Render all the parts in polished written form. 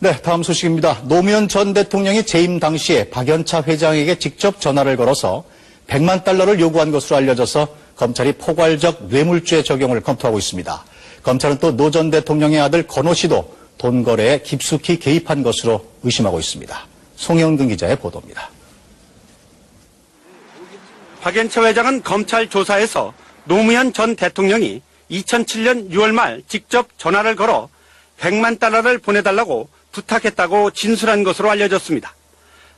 네, 다음 소식입니다. 노무현 전 대통령이 재임 당시에 박연차 회장에게 직접 전화를 걸어서 100만 달러를 요구한 것으로 알려져서 검찰이 포괄적 뇌물죄 적용을 검토하고 있습니다. 검찰은 또 노 전 대통령의 아들 건호 씨도 돈 거래에 깊숙이 개입한 것으로 의심하고 있습니다. 송영근 기자의 보도입니다. 박연차 회장은 검찰 조사에서 노무현 전 대통령이 2007년 6월 말 직접 전화를 걸어 100만 달러를 보내달라고 부탁했다고 진술한 것으로 알려졌습니다.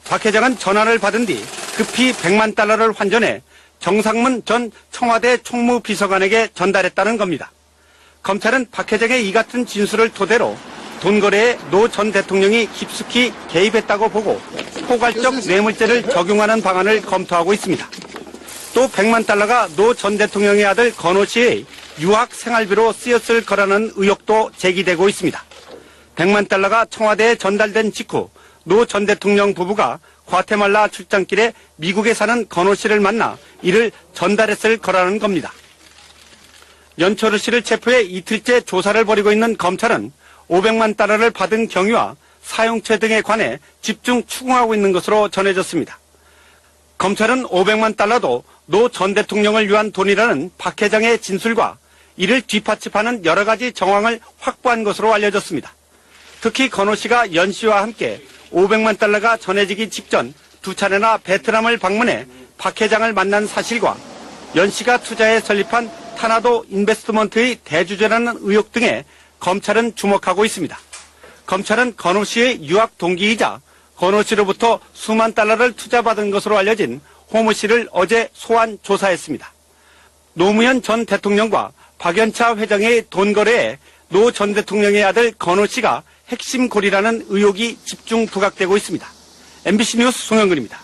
박 회장은 전화를 받은 뒤 급히 100만 달러를 환전해 정상문 전 청와대 총무비서관에게 전달했다는 겁니다. 검찰은 박 회장의 이 같은 진술을 토대로 돈 거래에 노 전 대통령이 깊숙이 개입했다고 보고 포괄적 뇌물죄를 적용하는 방안을 검토하고 있습니다. 또 100만 달러가 노 전 대통령의 아들 건호 씨의 유학 생활비로 쓰였을 거라는 의혹도 제기되고 있습니다. 100만 달러가 청와대에 전달된 직후 노 전 대통령 부부가 과테말라 출장길에 미국에 사는 건호 씨를 만나 이를 전달했을 거라는 겁니다. 연초르 씨를 체포해 이틀째 조사를 벌이고 있는 검찰은 500만 달러를 받은 경위와 사용처 등에 관해 집중 추궁하고 있는 것으로 전해졌습니다. 검찰은 500만 달러도 노 전 대통령을 위한 돈이라는 박 회장의 진술과 이를 뒷받침하는 여러 가지 정황을 확보한 것으로 알려졌습니다. 특히 건호 씨가 연 씨와 함께 500만 달러가 전해지기 직전 두 차례나 베트남을 방문해 박 회장을 만난 사실과 연 씨가 투자에 설립한 타나도 인베스트먼트의 대주주라는 의혹 등에 검찰은 주목하고 있습니다. 검찰은 건호 씨의 유학 동기이자 건호 씨로부터 수만 달러를 투자받은 것으로 알려진 호모 씨를 어제 소환 조사했습니다. 노무현 전 대통령과 박연차 회장의 돈 거래에 노 전 대통령의 아들 건호 씨가 핵심 고리라는 의혹이 집중 부각되고 있습니다. MBC 뉴스 송영근입니다.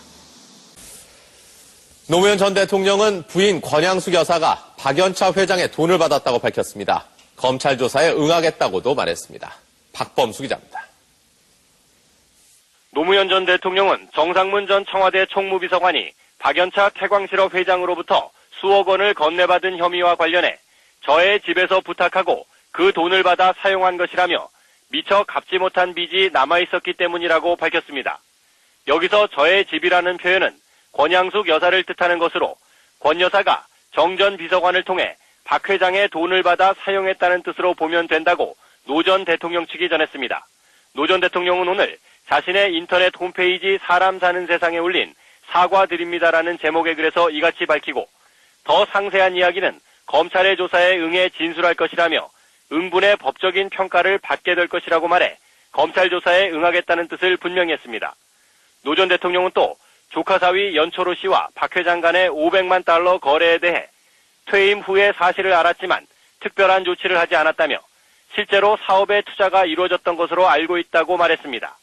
노무현 전 대통령은 부인 권양숙 여사가 박연차 회장의 돈을 받았다고 밝혔습니다. 검찰 조사에 응하겠다고도 말했습니다. 박범수 기자입니다. 노무현 전 대통령은 정상문 전 청와대 총무비서관이 박연차 태광실업 회장으로부터 수억 원을 건네받은 혐의와 관련해 저의 집에서 부탁하고 그 돈을 받아 사용한 것이라며 미처 갚지 못한 빚이 남아있었기 때문이라고 밝혔습니다. 여기서 저의 집이라는 표현은 권양숙 여사를 뜻하는 것으로 권 여사가 정 전 비서관을 통해 박 회장의 돈을 받아 사용했다는 뜻으로 보면 된다고 노 전 대통령 측이 전했습니다. 노 전 대통령은 오늘 자신의 인터넷 홈페이지 사람 사는 세상에 올린 사과드립니다라는 제목의 글에서 이같이 밝히고 더 상세한 이야기는 검찰의 조사에 응해 진술할 것이라며 응분의 법적인 평가를 받게 될 것이라고 말해 검찰 조사에 응하겠다는 뜻을 분명히 했습니다. 노 전 대통령은 또 조카 사위 연초로 씨와 박 회장 간의 500만 달러 거래에 대해 퇴임 후에 사실을 알았지만 특별한 조치를 하지 않았다며 실제로 사업에 투자가 이루어졌던 것으로 알고 있다고 말했습니다.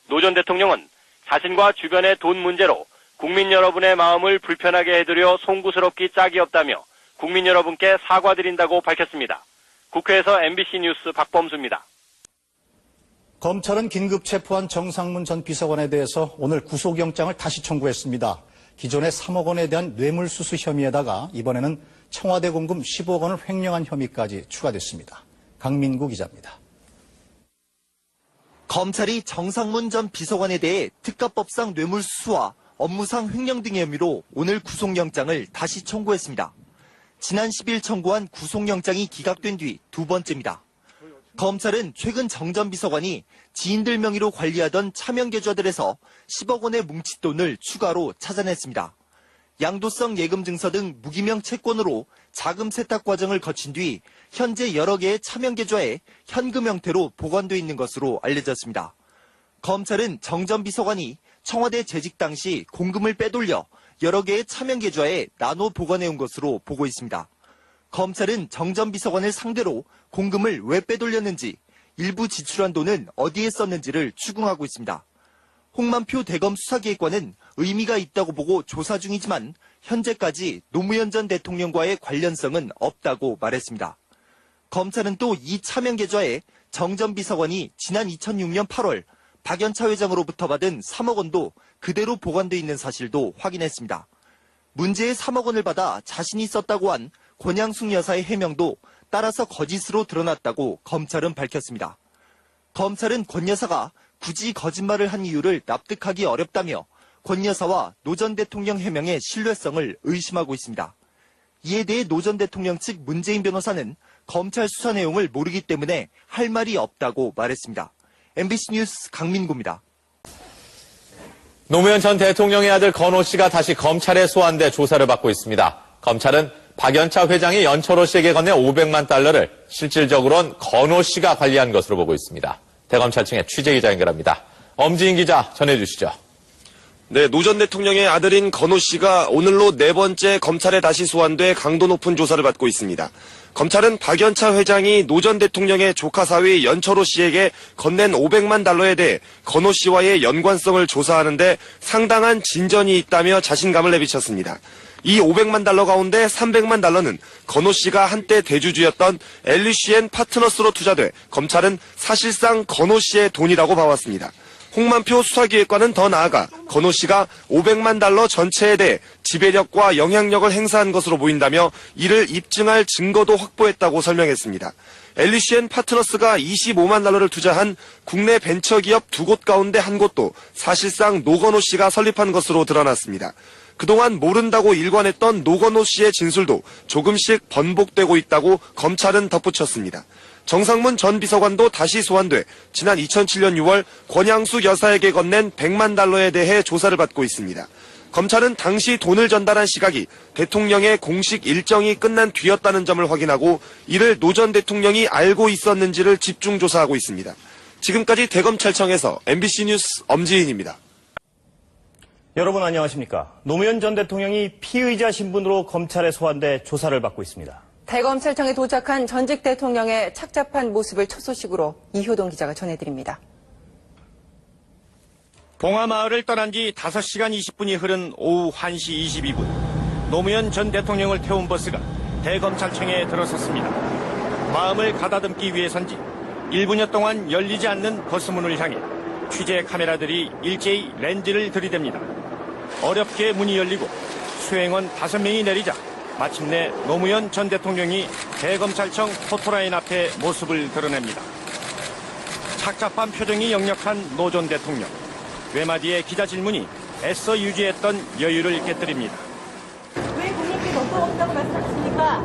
노 전 대통령은 자신과 주변의 돈 문제로 국민 여러분의 마음을 불편하게 해드려 송구스럽기 짝이 없다며 국민 여러분께 사과드린다고 밝혔습니다. 국회에서 MBC 뉴스 박범수입니다. 검찰은 긴급 체포한 정상문 전 비서관에 대해서 오늘 구속영장을 다시 청구했습니다. 기존의 3억 원에 대한 뇌물수수 혐의에다가 이번에는 청와대 공금 10억 원을 횡령한 혐의까지 추가됐습니다. 강민구 기자입니다. 검찰이 정상문 전 비서관에 대해 특가법상 뇌물수수와 업무상 횡령 등의 혐의로 오늘 구속영장을 다시 청구했습니다. 지난 10일 청구한 구속영장이 기각된 뒤 두 번째입니다. 검찰은 최근 정 전 비서관이 지인들 명의로 관리하던 차명 계좌들에서 10억 원의 뭉칫돈을 추가로 찾아냈습니다. 양도성 예금 증서 등 무기명 채권으로 자금 세탁 과정을 거친 뒤 현재 여러 개의 차명 계좌에 현금 형태로 보관돼 있는 것으로 알려졌습니다. 검찰은 정 전 비서관이 청와대 재직 당시 공금을 빼돌려 여러 개의 차명 계좌에 나눠 보관해온 것으로 보고 있습니다. 검찰은 정 전 비서관을 상대로 공금을 왜 빼돌렸는지, 일부 지출한 돈은 어디에 썼는지를 추궁하고 있습니다. 홍만표 대검 수사기획관은 의미가 있다고 보고 조사 중이지만 현재까지 노무현 전 대통령과의 관련성은 없다고 말했습니다. 검찰은 또 이 차명 계좌에 정 전 비서관이 지난 2006년 8월 박연차 회장으로부터 받은 3억 원도 그대로 보관돼 있는 사실도 확인했습니다. 문제의 3억 원을 받아 자신이 썼다고 한 권양숙 여사의 해명도 따라서 거짓으로 드러났다고 검찰은 밝혔습니다. 검찰은 권 여사가 굳이 거짓말을 한 이유를 납득하기 어렵다며 권 여사와 노 전 대통령 해명의 신뢰성을 의심하고 있습니다. 이에 대해 노 전 대통령 측 문재인 변호사는 검찰 수사 내용을 모르기 때문에 할 말이 없다고 말했습니다. MBC 뉴스 강민구입니다. 노무현 전 대통령의 아들 건호 씨가 다시 검찰에 소환돼 조사를 받고 있습니다. 검찰은 박연차 회장이 연철호 씨에게 건넨 500만 달러를 실질적으로는 건호 씨가 관리한 것으로 보고 있습니다. 대검찰청의 취재기자 연결합니다. 엄지인 기자 전해주시죠. 네, 노 전 대통령의 아들인 건호 씨가 오늘로 네 번째 검찰에 다시 소환돼 강도 높은 조사를 받고 있습니다. 검찰은 박연차 회장이 노 전 대통령의 조카 사위 연철호 씨에게 건넨 500만 달러에 대해 건호 씨와의 연관성을 조사하는데 상당한 진전이 있다며 자신감을 내비쳤습니다. 이 500만 달러 가운데 300만 달러는 건호 씨가 한때 대주주였던 LECN 파트너스로 투자돼 검찰은 사실상 건호 씨의 돈이라고 봐왔습니다. 홍만표 수사기획관은 더 나아가 건호 씨가 500만 달러 전체에 대해 지배력과 영향력을 행사한 것으로 보인다며 이를 입증할 증거도 확보했다고 설명했습니다. LECN 파트너스가 25만 달러를 투자한 국내 벤처기업 2곳 가운데 한 곳도 사실상 노건호 씨가 설립한 것으로 드러났습니다. 그동안 모른다고 일관했던 노건호 씨의 진술도 조금씩 번복되고 있다고 검찰은 덧붙였습니다. 정상문 전 비서관도 다시 소환돼 지난 2007년 6월 권양숙 여사에게 건넨 100만 달러에 대해 조사를 받고 있습니다. 검찰은 당시 돈을 전달한 시각이 대통령의 공식 일정이 끝난 뒤였다는 점을 확인하고 이를 노 전 대통령이 알고 있었는지를 집중 조사하고 있습니다. 지금까지 대검찰청에서 MBC 뉴스 엄지인입니다. 여러분 안녕하십니까. 노무현 전 대통령이 피의자 신분으로 검찰에 소환돼 조사를 받고 있습니다. 대검찰청에 도착한 전직 대통령의 착잡한 모습을 첫 소식으로 이효동 기자가 전해드립니다. 봉화마을을 떠난 지 5시간 20분이 흐른 오후 1시 22분. 노무현 전 대통령을 태운 버스가 대검찰청에 들어섰습니다. 마음을 가다듬기 위해선지 1분여 동안 열리지 않는 버스문을 향해 취재 카메라들이 일제히 렌즈를 들이댑니다. 어렵게 문이 열리고 수행원 5명이 내리자 마침내 노무현 전 대통령이 대검찰청 포토라인 앞에 모습을 드러냅니다. 착잡한 표정이 역력한 노 전 대통령. 외마디의 기자 질문이 애써 유지했던 여유를 깨뜨립니다. 왜 국민께 너무 없다고 말씀하십니까?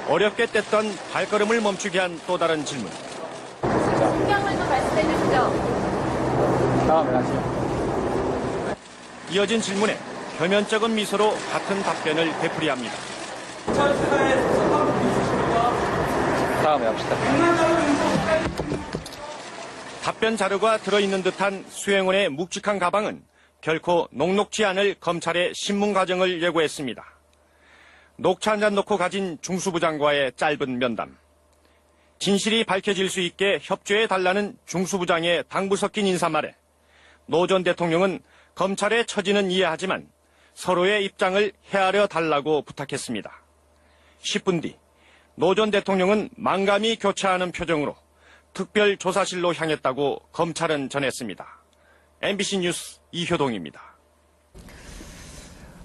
어렵게 뗐던 발걸음을 멈추게 한 또 다른 질문. 신경을도 말씀해 주시죠. 다음에 하시죠. 이어진 질문에 표면적인 미소로 같은 답변을 되풀이합니다. 다음에 합시다. 답변 자료가 들어있는 듯한 수행원의 묵직한 가방은 결코 녹록지 않을 검찰의 신문 과정을 예고했습니다. 녹차 한 잔 놓고 가진 중수부장과의 짧은 면담. 진실이 밝혀질 수 있게 협조해달라는 중수부장의 당부 섞인 인사말에 노 전 대통령은 검찰의 처지는 이해하지만 서로의 입장을 헤아려 달라고 부탁했습니다. 10분 뒤 노 전 대통령은 만감이 교차하는 표정으로 특별조사실로 향했다고 검찰은 전했습니다. MBC 뉴스 이효동입니다.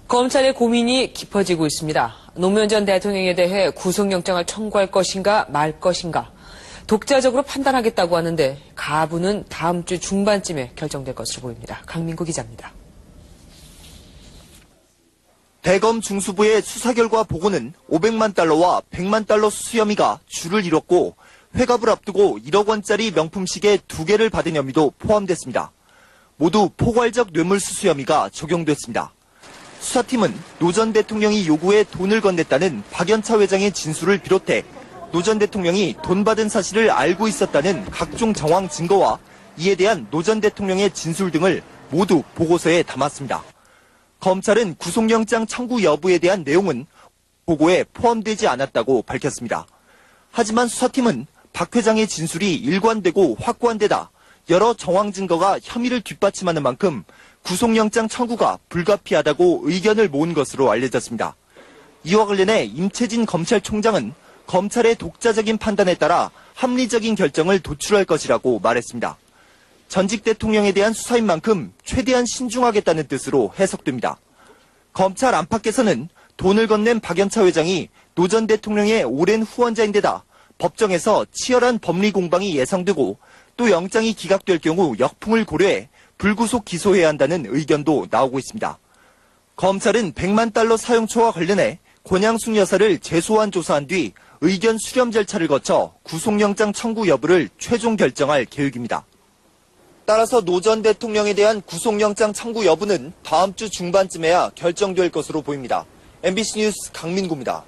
검찰의 고민이 깊어지고 있습니다. 노무현 전 대통령에 대해 구속영장을 청구할 것인가 말 것인가 독자적으로 판단하겠다고 하는데 가부는 다음 주 중반쯤에 결정될 것으로 보입니다. 강민구 기자입니다. 대검 중수부의 수사 결과 보고는 500만 달러와 100만 달러 수수 혐의가 줄을 이뤘고 회갑을 앞두고 1억 원짜리 명품 시계 2개를 받은 혐의도 포함됐습니다. 모두 포괄적 뇌물 수수 혐의가 적용됐습니다. 수사팀은 노 전 대통령이 요구해 돈을 건넸다는 박연차 회장의 진술을 비롯해 노 전 대통령이 돈 받은 사실을 알고 있었다는 각종 정황 증거와 이에 대한 노 전 대통령의 진술 등을 모두 보고서에 담았습니다. 검찰은 구속영장 청구 여부에 대한 내용은 보고에 포함되지 않았다고 밝혔습니다. 하지만 수사팀은 박 회장의 진술이 일관되고 확고한 데다 여러 정황 증거가 혐의를 뒷받침하는 만큼 구속영장 청구가 불가피하다고 의견을 모은 것으로 알려졌습니다. 이와 관련해 임채진 검찰총장은 검찰의 독자적인 판단에 따라 합리적인 결정을 도출할 것이라고 말했습니다. 전직 대통령에 대한 수사인 만큼 최대한 신중하겠다는 뜻으로 해석됩니다. 검찰 안팎에서는 돈을 건넨 박연차 회장이 노 전 대통령의 오랜 후원자인데다 법정에서 치열한 법리 공방이 예상되고 또 영장이 기각될 경우 역풍을 고려해 불구속 기소해야 한다는 의견도 나오고 있습니다. 검찰은 100만 달러 사용처와 관련해 권양숙 여사를 재소환 조사한 뒤 의견 수렴 절차를 거쳐 구속영장 청구 여부를 최종 결정할 계획입니다. 따라서 노 전 대통령에 대한 구속영장 청구 여부는 다음 주 중반쯤에야 결정될 것으로 보입니다. MBC 뉴스 강민구입니다.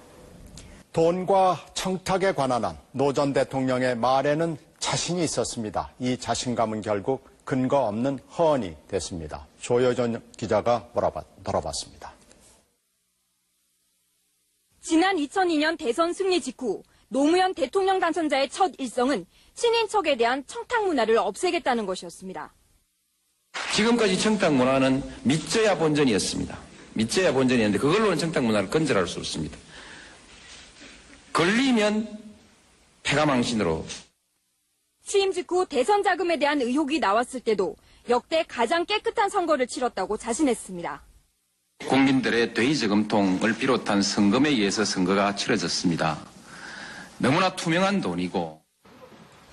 돈과 청탁에 관한 한 노 전 대통령의 말에는 자신이 있었습니다. 이 자신감은 결국 근거 없는 허언이 됐습니다. 조여정 기자가 물어봤습니다. 지난 2002년 대선 승리 직후 노무현 대통령 당선자의 첫 일성은 친인척에 대한 청탁 문화를 없애겠다는 것이었습니다. 지금까지 청탁 문화는 믿져야 본전이었습니다. 믿져야 본전이었는데 그걸로는 청탁 문화를 건절할 수 없습니다. 걸리면 패가망신으로. 취임 직후 대선 자금에 대한 의혹이 나왔을 때도 역대 가장 깨끗한 선거를 치렀다고 자신했습니다. 국민들의 대의저금통을 비롯한 성금에 의해서 선거가 치러졌습니다. 너무나 투명한 돈이고.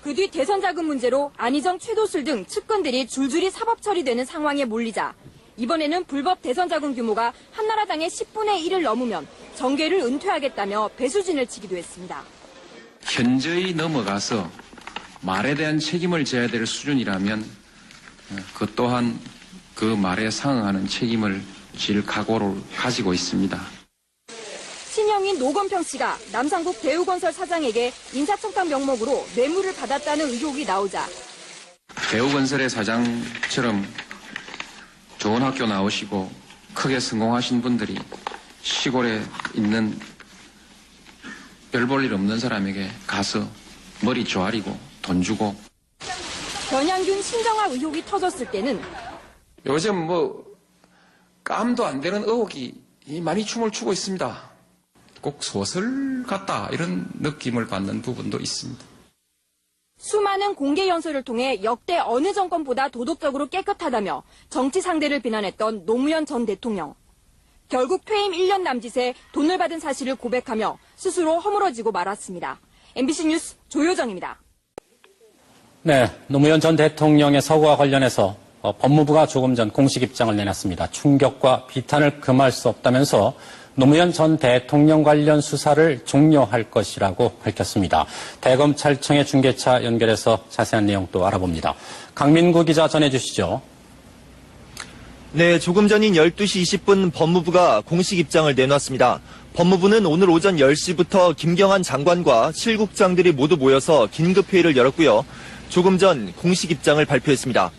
그 뒤 대선 자금 문제로 안희정, 최도술 등 측근들이 줄줄이 사법 처리되는 상황에 몰리자 이번에는 불법 대선 자금 규모가 한나라당의 10분의 1을 넘으면 정계를 은퇴하겠다며 배수진을 치기도 했습니다. 현저히 넘어가서 말에 대한 책임을 져야 될 수준이라면 그 또한 그 말에 상응하는 책임을 질 각오를 가지고 있습니다. 친형인 노건평 씨가 남상국 대우건설 사장에게 인사청탁 명목으로 뇌물을 받았다는 의혹이 나오자 대우건설의 사장처럼 좋은 학교 나오시고 크게 성공하신 분들이 시골에 있는 별 볼 일 없는 사람에게 가서 머리 조아리고 돈 주고. 변양균 신정아 의혹이 터졌을 때는 요즘 깜도 안 되는 의혹이 많이 춤을 추고 있습니다. 꼭 소설 같다 이런 느낌을 받는 부분도 있습니다. 수많은 공개 연설을 통해 역대 어느 정권보다 도덕적으로 깨끗하다며 정치 상대를 비난했던 노무현 전 대통령. 결국 퇴임 1년 남짓에 돈을 받은 사실을 고백하며 스스로 허물어지고 말았습니다. MBC 뉴스 조효정입니다. 네, 노무현 전 대통령의 서거와 관련해서 법무부가 조금 전 공식 입장을 내놨습니다. 충격과 비탄을 금할 수 없다면서 노무현 전 대통령 관련 수사를 종료할 것이라고 밝혔습니다. 대검찰청의 중계차 연결해서 자세한 내용 또 알아봅니다. 강민구 기자 전해주시죠. 네, 조금 전인 12시 20분 법무부가 공식 입장을 내놨습니다. 법무부는 오늘 오전 10시부터 김경한 장관과 실국장들이 모두 모여서 긴급회의를 열었고요. 조금 전 공식 입장을 발표했습니다.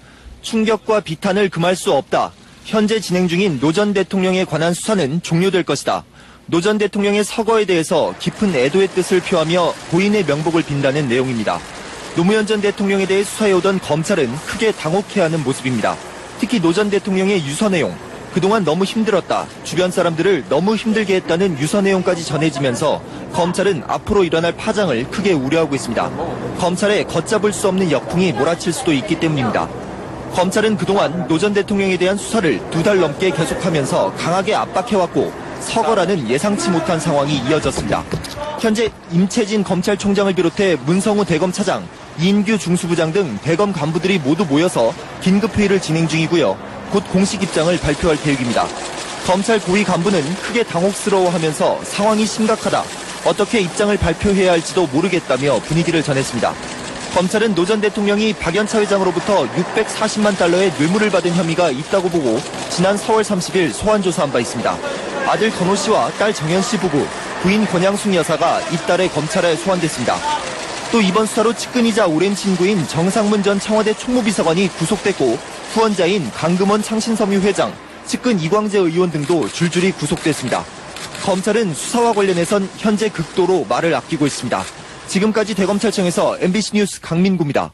충격과 비탄을 금할 수 없다. 현재 진행 중인 노 전 대통령에 관한 수사는 종료될 것이다. 노 전 대통령의 서거에 대해서 깊은 애도의 뜻을 표하며 고인의 명복을 빈다는 내용입니다. 노무현 전 대통령에 대해 수사해오던 검찰은 크게 당혹해하는 모습입니다. 특히 노 전 대통령의 유서 내용, 그동안 너무 힘들었다, 주변 사람들을 너무 힘들게 했다는 유서 내용까지 전해지면서 검찰은 앞으로 일어날 파장을 크게 우려하고 있습니다. 검찰에 걷잡을 수 없는 역풍이 몰아칠 수도 있기 때문입니다. 검찰은 그동안 노 전 대통령에 대한 수사를 2달 넘게 계속하면서 강하게 압박해왔고 서거라는 예상치 못한 상황이 이어졌습니다. 현재 임채진 검찰총장을 비롯해 문성우 대검차장, 이인규 중수부장 등 대검 간부들이 모두 모여서 긴급회의를 진행 중이고요. 곧 공식 입장을 발표할 계획입니다. 검찰 고위 간부는 크게 당혹스러워하면서 상황이 심각하다, 어떻게 입장을 발표해야 할지도 모르겠다며 분위기를 전했습니다. 검찰은 노 전 대통령이 박연차 회장으로부터 640만 달러의 뇌물을 받은 혐의가 있다고 보고 지난 4월 30일 소환 조사한 바 있습니다. 아들 건호 씨와 딸 정연 씨 부부, 부인 권양숙 여사가 이달에 검찰에 소환됐습니다. 또 이번 수사로 측근이자 오랜 친구인 정상문 전 청와대 총무비서관이 구속됐고 후원자인 강금원 창신섬유 회장, 측근 이광재 의원 등도 줄줄이 구속됐습니다. 검찰은 수사와 관련해선 현재 극도로 말을 아끼고 있습니다. 지금까지 대검찰청에서 MBC 뉴스 강민구입니다.